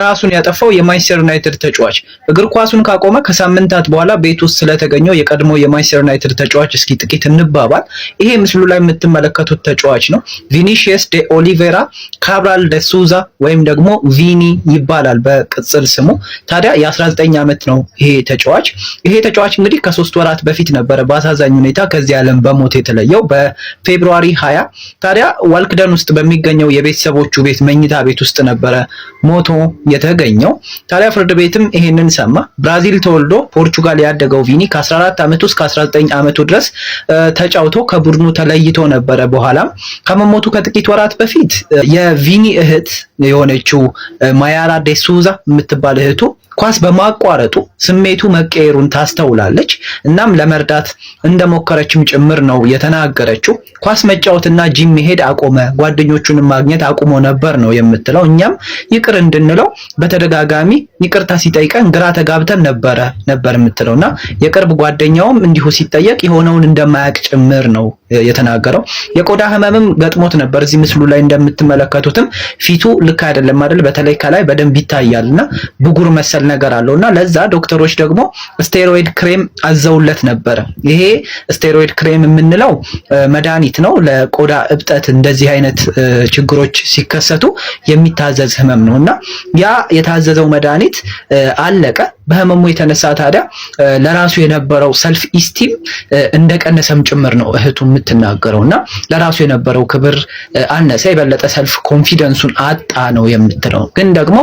ራሱን ያጠፋው የማንቸስተር ዩናይትድ ተጫዋች እግር ኳሱን ካቆመ ከሳምንታት በኋላ ቤት ውስጥ ስለተገኘው የቀድሞ የማንቸስተር ዩናይትድ ተጫዋች እስኪ ጥቂት እንባባል። ይሄ ምስሉ ላይ የምትመለከቱት ተጫዋች ነው ቪኒሺየስ ደ ኦሊቬራ ካብራል ደ ሱዛ ወይም ደግሞ ቪኒ ይባላል በቅጽል ስሙ። ታዲያ የ19 ዓመት ነው ይሄ ተጫዋች። ይሄ ተጫዋች እንግዲህ ከ3 ወራት በፊት ነበረ በአሳዛኝ ሁኔታ ከዚህ ዓለም በሞት የተለየው በፌብሩዋሪ 20። ታዲያ ዋልክደን ውስጥ በሚገኘው የቤተሰቦቹ ቤት መኝታ ቤት ውስጥ ነበረ ሞቶ የተገኘው። ታዲያ ፍርድ ቤትም ይሄንን ሰማ። ብራዚል ተወልዶ ፖርቹጋል ያደገው ቪኒ ከ14 ዓመቱ እስከ 19 ዓመቱ ድረስ ተጫውቶ ከቡድኑ ተለይቶ ነበረ። በኋላም ከመሞቱ ከጥቂት ወራት በፊት የቪኒ እህት የሆነችው ማያራ ደ ሱዛ የምትባል እህቱ ኳስ በማቋረጡ ስሜቱ መቀየሩን ታስተውላለች። እናም ለመርዳት እንደሞከረችም ጭምር ነው የተናገረችው። ኳስ መጫወትና ጂም መሄድ አቆመ፣ ጓደኞቹንም ማግኘት አቁሞ ነበር ነው የምትለው። እኛም ይቅር እንድንለው በተደጋጋሚ ይቅርታ ሲጠይቀን ግራ ተጋብተን ነበር የምትለውና የቅርብ ጓደኛውም እንዲሁ ሲጠየቅ የሆነውን እንደማያውቅ ጭምር ነው የተናገረው። የቆዳ ህመምም ገጥሞት ነበር። እዚህ ምስሉ ላይ እንደምትመለከቱትም ፊቱ ልክ አይደለም አይደል? በተለይ ከላይ በደንብ ይታያልና ብጉር መሰል ነገር አለውና ለዛ ዶክተሮች ደግሞ ስቴሮይድ ክሬም አዘውለት ነበር። ይሄ ስቴሮይድ ክሬም የምንለው መድኃኒት ነው ለቆዳ እብጠት፣ እንደዚህ አይነት ችግሮች ሲከሰቱ የሚታዘዝ ህመም ነውና ያ የታዘዘው መድኃኒት አለቀ። በህመሙ የተነሳ ታዲያ ለራሱ የነበረው ሰልፍ ኢስቲም እንደቀነሰም ጭምር ነው እህቱ የምትናገረውና ለራሱ የነበረው ክብር አነሰ፣ የበለጠ ሰልፍ ኮንፊደንሱን አጣ ነው የምትለው። ግን ደግሞ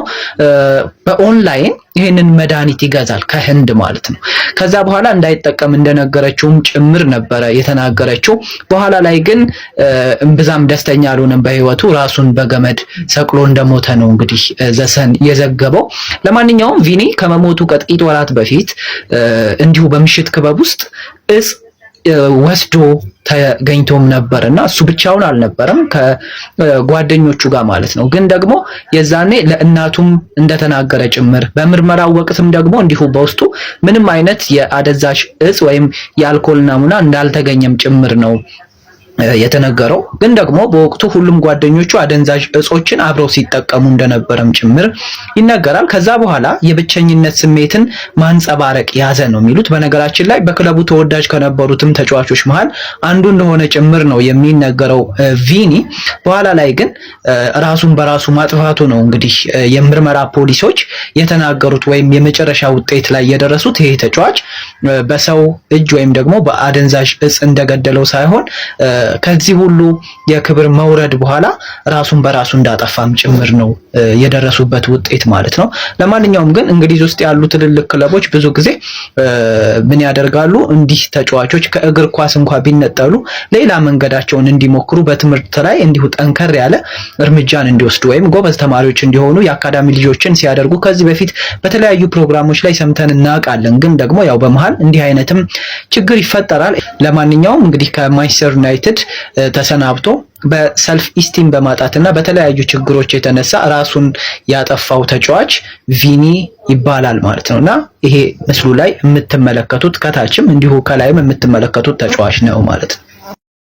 በኦንላይን ይሄንን መድኃኒት ይገዛል ከህንድ ማለት ነው። ከዛ በኋላ እንዳይጠቀም እንደነገረችውም ጭምር ነበረ የተናገረችው። በኋላ ላይ ግን እምብዛም ደስተኛ አልሆነም በህይወቱ፣ ራሱን በገመድ ሰቅሎ እንደሞተ ነው እንግዲህ ዘሰን የዘገበው። ለማንኛውም ቪኒ ከመሞቱ ከጥቂት ወራት በፊት እንዲሁ በምሽት ክበብ ውስጥ እጽ ወስዶ ተገኝቶም ነበርና እሱ ብቻውን አልነበረም ከጓደኞቹ ጋር ማለት ነው። ግን ደግሞ የዛኔ ለእናቱም እንደተናገረ ጭምር በምርመራው ወቅትም ደግሞ እንዲሁ በውስጡ ምንም አይነት የአደንዛዥ እጽ ወይም የአልኮል ናሙና እንዳልተገኘም ጭምር ነው የተነገረው። ግን ደግሞ በወቅቱ ሁሉም ጓደኞቹ አደንዛዥ እጾችን አብረው ሲጠቀሙ እንደነበረም ጭምር ይነገራል። ከዛ በኋላ የብቸኝነት ስሜትን ማንጸባረቅ ያዘ ነው የሚሉት። በነገራችን ላይ በክለቡ ተወዳጅ ከነበሩትም ተጫዋቾች መሃል አንዱ እንደሆነ ጭምር ነው የሚነገረው ቪኒ። በኋላ ላይ ግን ራሱን በራሱ ማጥፋቱ ነው እንግዲህ የምርመራ ፖሊሶች የተናገሩት ወይም የመጨረሻ ውጤት ላይ የደረሱት። ይሄ ተጫዋች በሰው እጅ ወይም ደግሞ በአደንዛዥ እጽ እንደገደለው ሳይሆን ከዚህ ሁሉ የክብር መውረድ በኋላ ራሱን በራሱ እንዳጠፋም ጭምር ነው የደረሱበት ውጤት ማለት ነው። ለማንኛውም ግን እንግሊዝ ውስጥ ያሉ ትልልቅ ክለቦች ብዙ ጊዜ ምን ያደርጋሉ? እንዲህ ተጫዋቾች ከእግር ኳስ እንኳን ቢነጠሉ ሌላ መንገዳቸውን እንዲሞክሩ በትምህርት ላይ እንዲሁ ጠንከር ያለ እርምጃን እንዲወስዱ ወይም ጎበዝ ተማሪዎች እንዲሆኑ የአካዳሚ ልጆችን ሲያደርጉ ከዚህ በፊት በተለያዩ ፕሮግራሞች ላይ ሰምተን እናውቃለን። ግን ደግሞ ያው በመሃል እንዲህ አይነትም ችግር ይፈጠራል። ለማንኛውም እንግዲህ ከማንቸስተር ዩናይትድ ተሰናብቶ በሰልፍ ኢስቲም በማጣትና በተለያዩ ችግሮች የተነሳ ራሱን ያጠፋው ተጫዋች ቪኒ ይባላል ማለት ነውና ይሄ ምስሉ ላይ የምትመለከቱት ከታችም እንዲሁ ከላይም የምትመለከቱት ተጫዋች ነው ማለት ነው።